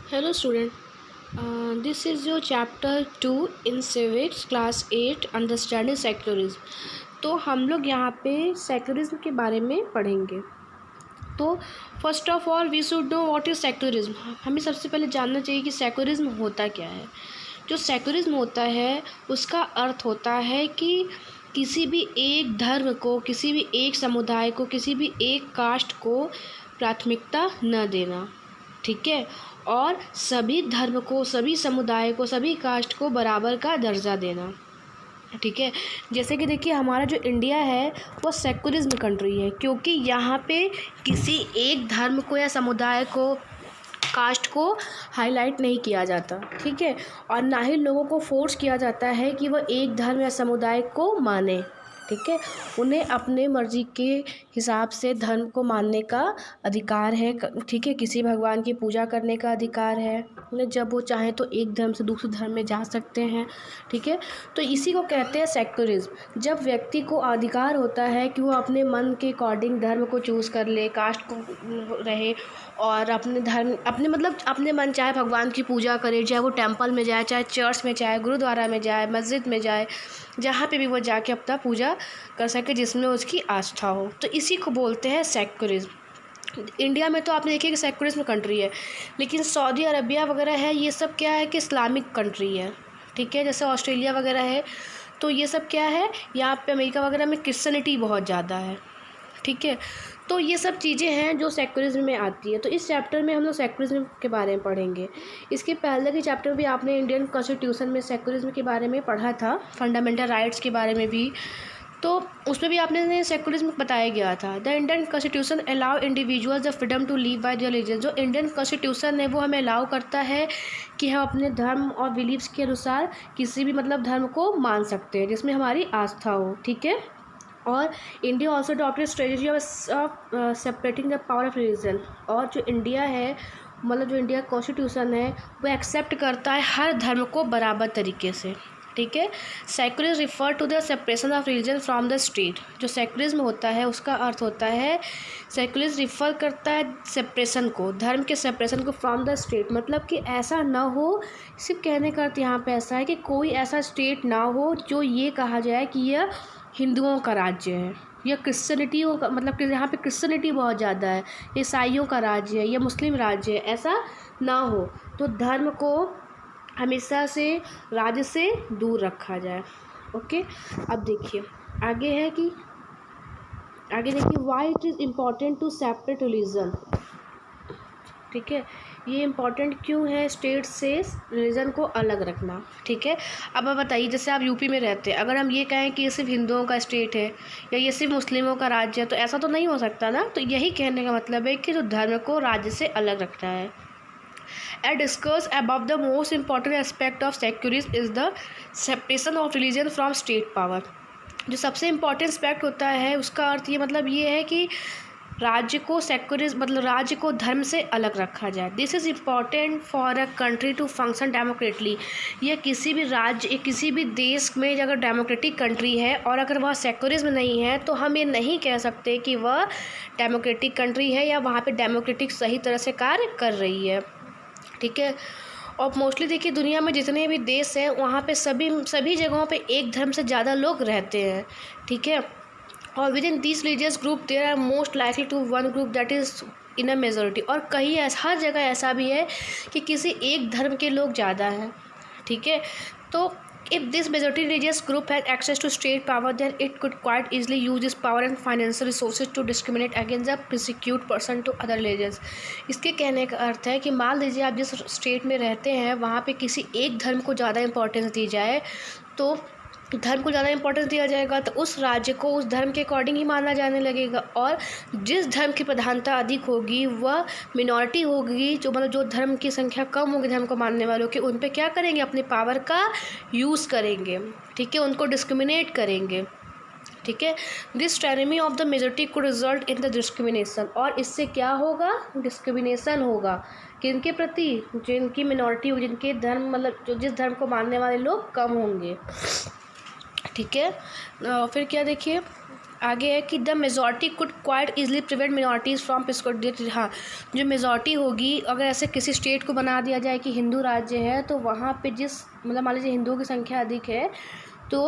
Hello student, this is your chapter 2 in civics class 8 understanding secularism। तो हम लोग यहाँ पे सेक्युलरिज्म के बारे में पढ़ेंगे। तो first of all we should know what is secularism. हमें सबसे पहले जानना चाहिए कि सेक्युलरिज्म होता क्या है। जो सेक्युलरिज्म होता है उसका अर्थ होता है कि किसी भी एक धर्म को, किसी भी एक समुदाय को, किसी भी एक कास्ट को प्राथमिकता न देना, ठीक है, और सभी धर्म को, सभी समुदाय को, सभी कास्ट को बराबर का दर्जा देना, ठीक है। जैसे कि देखिए हमारा जो इंडिया है वो सेक्युलरिज्म कंट्री है, क्योंकि यहाँ पे किसी एक धर्म को या समुदाय को, कास्ट को हाईलाइट नहीं किया जाता, ठीक है, और ना ही लोगों को फोर्स किया जाता है कि वह एक धर्म या समुदाय को माने, ठीक है। उन्हें अपने मर्जी के हिसाब से धर्म को मानने का अधिकार है, ठीक है। किसी भगवान की पूजा करने का अधिकार है उन्हें, जब वो चाहें तो एक धर्म से दूसरे धर्म में जा सकते हैं, ठीक है। तो इसी को कहते हैं सेक्युलरिज्म। जब व्यक्ति को अधिकार होता है कि वो अपने मन के अकॉर्डिंग धर्म को चूज़ कर ले, कास्ट को रहे, और अपने धर्म, अपने मन चाहे भगवान की पूजा करे, चाहे वो टेंपल में जाए, चाहे चर्च में जाए, गुरुद्वारा में जाए, मस्जिद में जाए, जहाँ पे भी वो जाके अपना पूजा कर सके जिसमें उसकी आस्था हो। तो इसी को बोलते हैं सेक्युलरिज्म। इंडिया में तो आपने देखिए कि सेक्युलरिज्म कंट्री है, लेकिन सऊदी अरबिया वगैरह है, ये सब क्या है कि इस्लामिक कंट्री है, ठीक है। जैसे ऑस्ट्रेलिया वगैरह है, तो ये सब क्या है, यहाँ पे अमेरिका वगैरह में क्रिश्चियनिटी बहुत ज़्यादा है, ठीक है। तो ये सब चीज़ें हैं जो सेक्युलरिज्म में आती है। तो इस चैप्टर में हम लोग सेक्युलरिज्म के बारे में पढ़ेंगे। इसके पहले के चैप्टर में भी आपने इंडियन कॉन्स्टिट्यूशन में सेक्युलरिज्म के बारे में पढ़ा था, फंडामेंटल राइट्स के बारे में भी, तो उसमें भी आपने सेक्युलरिज्म बताया गया था। The Indian constitution allow individuals the freedom to live by their religion. जो इंडियन कॉन्स्टिट्यूशन है वो हमें अलाउ करता है कि हम अपने धर्म और बिलीव्स के अनुसार किसी भी धर्म को मान सकते हैं जिसमें हमारी आस्था हो, ठीक है। और India also adopted strategy of separating the power of religion. और जो इंडिया है, जो इंडिया कॉन्स्टिट्यूशन है वो एक्सेप्ट करता है हर धर्म को बराबर तरीके से, ठीक है। Secularism refer to the separation of religion from the state. जो सेक्युलरिज्म होता है उसका अर्थ होता है, सेक्युलरिज्म रिफर करता है सेपरेशन को, धर्म के सेपरेशन को, फ्रॉम द स्टेट। मतलब कि ऐसा ना हो, सिर्फ कहने का अर्थ यहाँ पे ऐसा है कि कोई ऐसा स्टेट ना हो जो ये कहा जाए कि यह हिंदुओं का राज्य है, या क्रिश्चियनिटी का, कि यहाँ पे क्रिश्चियनिटी बहुत ज़्यादा है, ईसाइयों का राज्य है, या मुस्लिम राज्य है, ऐसा ना हो। तो धर्म को हमेशा से राज्य से दूर रखा जाए, ओके। अब देखिए आगे देखिए why it is important to separate religion, ठीक है। ये इम्पॉर्टेंट क्यों है स्टेट से रिलीजन को अलग रखना, ठीक है। अब आप बताइए, जैसे आप यूपी में रहते हैं, अगर हम ये कहें कि ये सिर्फ हिंदुओं का स्टेट है या ये सिर्फ मुस्लिमों का राज्य है, तो ऐसा तो नहीं हो सकता ना। तो यही कहने का मतलब है कि जो धर्म को राज्य से अलग रखना है। As discussed above, the most important aspect of secularism is the separation of religion from state power। जो सबसे इम्पोर्टेंट एस्पेक्ट होता है उसका अर्थ ये है कि राज्य को सेक्युलरिज्म राज्य को धर्म से अलग रखा जाए। This is important for a country to function democratically. यह किसी भी राज्य, किसी भी देश में अगर डेमोक्रेटिक कंट्री है और अगर वह सेक्युलरिज्म नहीं है, तो हम ये नहीं कह सकते कि वह डेमोक्रेटिक कंट्री है या वहाँ पे डेमोक्रेटिक सही तरह से कार्य कर रही है, ठीक है। और मोस्टली देखिए दुनिया में जितने भी देश हैं वहाँ पे सभी जगहों पे एक धर्म से ज़्यादा लोग रहते हैं, ठीक है। और within this religious group there are most likely to one group that is in a majority. और हर जगह ऐसा भी है कि किसी एक धर्म के लोग ज़्यादा हैं, ठीक है। तो if this majority religious group had access to state power, then it could quite easily use this power and financial resources to discriminate against the persecuted person to other religions। इसके कहने का अर्थ है कि मान लीजिए आप जिस स्टेट में रहते हैं वहाँ पे किसी एक धर्म को ज़्यादा इंपॉर्टेंस दी जाए, तो धर्म को ज़्यादा इंपॉर्टेंस दिया जाएगा तो उस राज्य को उस धर्म के अकॉर्डिंग ही माना जाने लगेगा। और जिस धर्म की प्रधानता अधिक होगी वह मिनॉरिटी होगी, जो धर्म की संख्या कम होगी धर्म को मानने वालों की, उन पे क्या करेंगे, अपने पावर का यूज़ करेंगे, ठीक है, उनको डिस्क्रिमिनेट करेंगे, ठीक है। दिस टायरमी ऑफ द मेजॉरिटी को रिजल्ट इन द डिस्क्रिमिनेशन। और इससे क्या होगा, डिस्क्रिमिनेशन होगा किनके प्रति, जिनकी मिनॉरिटी हो, जिनके धर्म जो जिस धर्म को मानने वाले लोग कम होंगे, ठीक है। फिर क्या देखिए, आगे है कि the majority could quite easily prevent minorities from पिस्कोडेट। हाँ, जो मेजॉरिटी होगी, अगर ऐसे किसी स्टेट को बना दिया जाए कि हिंदू राज्य है, तो वहाँ पे जिस मतलब मान लीजिए हिंदुओं की संख्या अधिक है, तो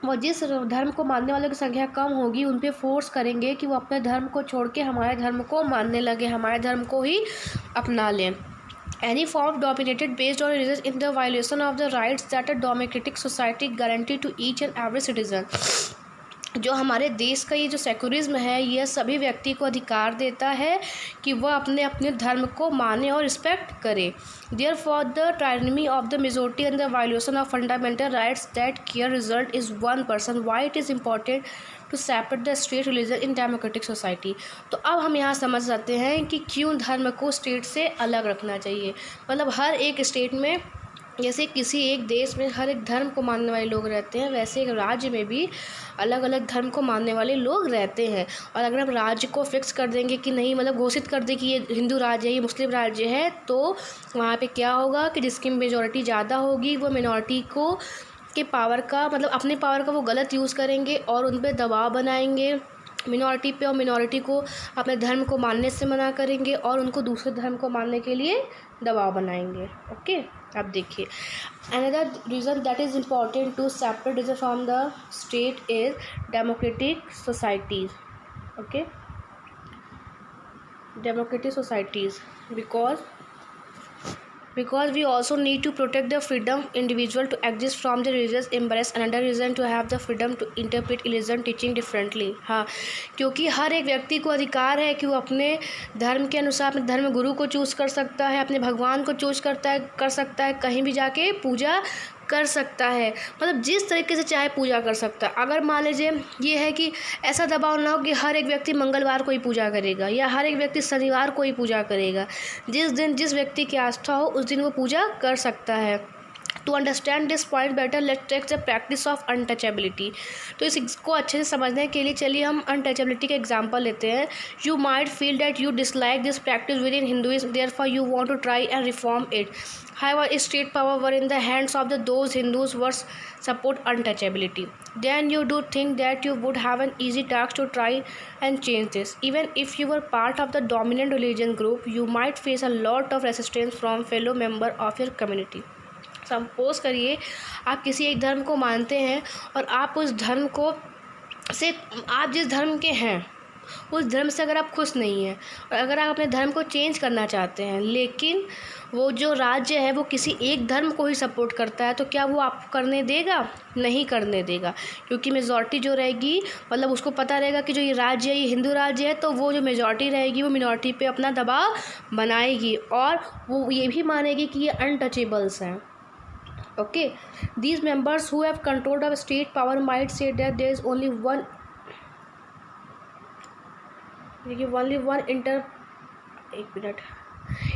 वो जिस धर्म को मानने वालों की संख्या कम होगी उन पे फोर्स करेंगे कि वो अपने धर्म को छोड़ के हमारे धर्म को मानने लगे, हमारे धर्म को ही अपना लें। Any form dominated based on religion in the violation of the rights that a democratic society guarantee to each and every citizen। जो हमारे देश का ये जो सेकुलरिज्म है, यह सभी व्यक्ति को अधिकार देता है कि वह अपने अपने धर्म को माने और रिस्पेक्ट करे। Therefore the tyranny of the majority and the violation of fundamental rights that care result is one person why it is important to separate the state religion in democratic society. तो अब हम यहाँ समझ जाते हैं कि क्यों धर्म को स्टेट से अलग रखना चाहिए। मतलब हर एक स्टेट में, जैसे किसी एक देश में हर एक धर्म को मानने वाले लोग रहते हैं, वैसे एक राज्य में भी अलग अलग धर्म को मानने वाले लोग रहते हैं। और अगर हम राज्य को फिक्स कर देंगे कि नहीं, मतलब घोषित कर दें कि ये हिंदू राज्य है, ये मुस्लिम राज्य है, तो वहाँ पे क्या होगा कि जिसकी मेजॉरिटी ज़्यादा होगी वो मिनॉरिटी को के पावर का, मतलब अपने पावर का वो गलत यूज़ करेंगे और उन पर दबाव बनाएंगे मिनॉरिटी पे, और मिनॉरिटी को अपने धर्म को मानने से मना करेंगे और उनको दूसरे धर्म को मानने के लिए दबाव बनाएंगे। ओके, अब देखिए another reason that is important to separate religion from the state is democratic societies. Okay, democratic societies because we also need to protect the freedom individual to exist from the religious embrace, another reason to have the freedom to interpret religion teaching differently। हाँ, क्योंकि हर एक व्यक्ति को अधिकार है कि वो अपने धर्म के अनुसार अपने धर्म गुरु को चूज़ कर सकता है, अपने भगवान को चूज़ कर सकता है, कहीं भी जाके पूजा कर सकता है, मतलब जिस तरीके से चाहे पूजा कर सकता है। अगर मान लीजिए ये है कि ऐसा दबाव ना हो कि हर एक व्यक्ति मंगलवार को ही पूजा करेगा या हर एक व्यक्ति शनिवार को ही पूजा करेगा, जिस दिन जिस व्यक्ति की आस्था हो उस दिन वो पूजा कर सकता है। To understand this point better let's take the practice of untouchability. तो इसको अच्छे से समझने के लिए चलिए हम अनटचेबिलिटी का एग्जांपल लेते हैं। You might feel that you dislike this practice within Hinduism, therefore you want to try and reform it. However, state power were in the hands of those Hindus who support untouchability. Then you do think that you would have an easy task to try and change this. Even if you were part of the dominant religion group, you might face a lot of resistance from fellow member of your community. Suppose करिए आप किसी एक धर्म को मानते हैं और आप उस धर्म को से आप जिस धर्म के हैं उस धर्म से अगर आप खुश नहीं हैं और अगर आप अपने धर्म को चेंज करना चाहते हैं, लेकिन वो जो राज्य है वो किसी एक धर्म को ही सपोर्ट करता है, तो क्या वो आपको करने देगा? नहीं करने देगा, क्योंकि मेजॉरिटी जो रहेगी, मतलब उसको पता रहेगा कि जो ये राज्य है ये हिंदू राज्य है, तो वो जो मेजॉरिटी रहेगी वो मिनॉरिटी पे अपना दबाव बनाएगी और वो ये भी मानेगी कि ये अनटचेबल्स हैं। Okay, these members who have control of state power might say that there is only one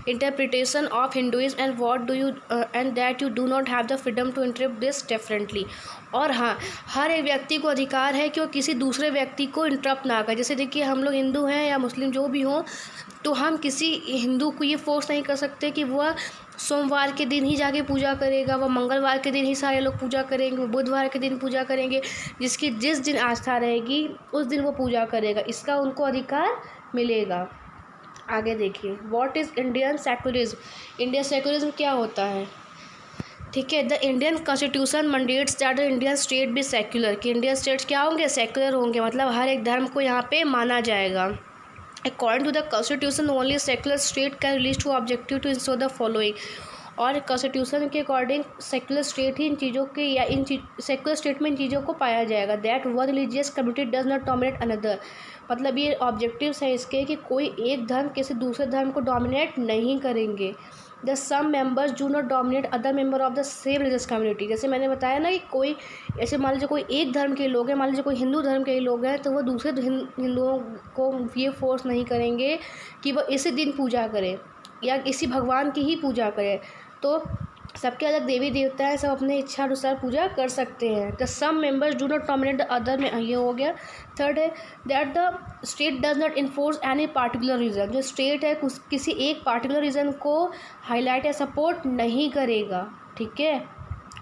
interpretation of Hinduism and what do you and that you do not have the freedom to interpret this differently। और हाँ, हर एक व्यक्ति को अधिकार है कि वो किसी दूसरे व्यक्ति को इंटरप्ट ना करे। जैसे देखिए हम लोग हिंदू हैं या मुस्लिम जो भी हों, तो हम किसी हिंदू को ये फोर्स नहीं कर सकते कि वह सोमवार के दिन ही जाके पूजा करेगा, वह मंगलवार के दिन ही सारे लोग पूजा करेंगे, वो बुधवार के दिन पूजा करेंगे, जिसकी जिस दिन आस्था रहेगी उस दिन वो पूजा करेगा, इसका उनको अधिकार मिलेगा। आगे देखिए, what is Indian secularism. Indian secularism क्या होता है? ठीक है, the Indian constitution mandates that the Indian state be secular, कि इंडियन स्टेट्स क्या होंगे? सेक्युलर होंगे, मतलब हर एक धर्म को यहाँ पे माना जाएगा। According to the constitution only secular state can reach to objective to ensure the following. और कॉन्स्टिट्यूशन के अकॉर्डिंग सेक्युलर स्टेट ही इन चीज़ों के या सेक्युलर स्टेट में इन चीज़ों को पाया जाएगा। That one religious community does not dominate another, मतलब ये ऑब्जेक्टिव्स है इसके कि कोई एक धर्म किसी दूसरे धर्म को डोमिनेट नहीं करेंगे। The some members do not dominate other member of the same religious community. जैसे मैंने बताया ना कि कोई ऐसे मान लीजिए कोई एक धर्म के लोग हैं, मान लीजिए कोई हिंदू धर्म के ही लोग हैं, तो वो दूसरे हिंदुओं को ये फोर्स नहीं करेंगे कि वो इसी दिन पूजा करें या इसी भगवान की ही पूजा करें। तो सबके अलग देवी देवता है, सब अपने इच्छा अनुसार पूजा कर सकते हैं। The some members do not dominate the other में ये हो गया। थर्ड है that the state does not enforce any particular reason. जो स्टेट है किसी एक पार्टिकुलर रीज़न को हाईलाइट या सपोर्ट नहीं करेगा। ठीक है,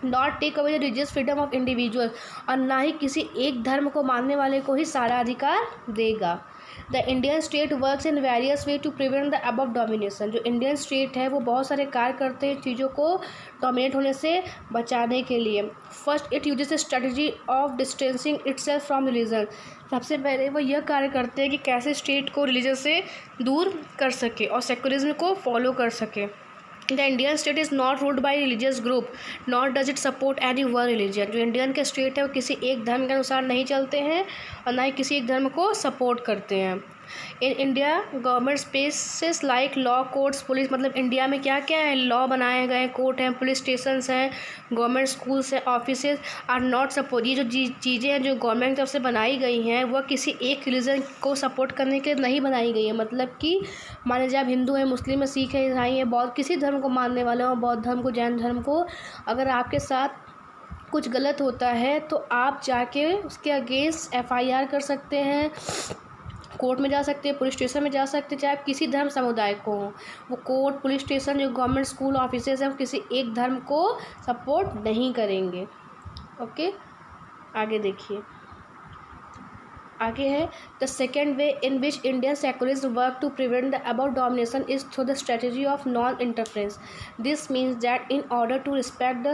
not take away the religious freedom of individual, और ना ही किसी एक धर्म को मानने वाले को ही सारा अधिकार देगा। The Indian state works in various way to prevent the above domination, जो इंडियन स्टेट है वो बहुत सारे कार्य करते हैं चीज़ों को डोमिनेट होने से बचाने के लिए। First, it uses the strategy of distancing itself from religion, सबसे पहले वो यह कार्य करते हैं कि कैसे स्टेट को रिलीजन से दूर कर सके और सेक्युलरिज्म को फॉलो कर सके। The Indian state is not ruled by religious group not does it support any one religion, जो इंडियन के स्टेट है वो किसी एक धर्म के अनुसार नहीं चलते हैं और ना ही किसी एक धर्म को सपोर्ट करते हैं। In India government spaces like law courts police, मतलब इंडिया में क्या क्या है, लॉ बनाए गए हैं, कोर्ट हैं, पुलिस स्टेशंस हैं, गवर्नमेंट स्कूल्स हैं, ऑफिसेज आर नॉट सपोर्ट, ये जो चीज़ें हैं जो गवर्नमेंट की तरफ से बनाई गई हैं वह किसी एक रिलीजन को सपोर्ट करने के लिए नहीं बनाई गई है। मतलब कि माने जाए आप हिंदू हैं, मुस्लिम है, सिख है, ईसाई है, बौद्ध, किसी धर्म को मानने वाले हो, बौद्ध धर्म को, जैन धर्म को, अगर आपके साथ कुछ गलत होता है तो आप जाके उसके अगेंस्ट FIR कर सकते हैं, कोर्ट में जा सकते हैं, पुलिस स्टेशन में जा सकते हैं, चाहे आप किसी धर्म समुदाय को हो। वो कोर्ट, पुलिस स्टेशन, जो गवर्नमेंट स्कूल, ऑफिसेज हैं, वो किसी एक धर्म को सपोर्ट नहीं करेंगे। ओके, आगे देखिए, आगे है the second way in which Indian secularism work to prevent the above domination is through the strategy of non interference. This means that in order to respect the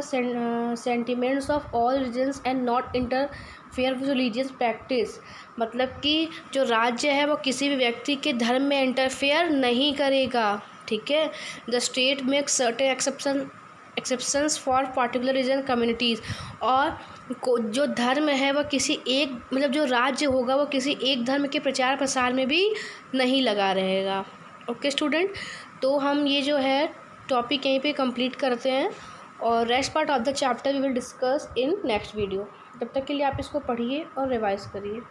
sentiments of all religions and not interfere with religious practice, मतलब कि जो राज्य है वो किसी भी व्यक्ति के धर्म में इंटरफेयर नहीं करेगा। ठीक है, the state makes certain exceptions for particular reason communities, और जो धर्म है वह किसी एक, मतलब जो राज्य होगा वो किसी एक धर्म के प्रचार प्रसार में भी नहीं लगा रहेगा। ओके स्टूडेंट, तो हम ये जो है टॉपिक यहीं पे कंप्लीट करते हैं और rest part of the chapter we will discuss in next video. तब तक के लिए आप इसको पढ़िए और रिवाइज करिए।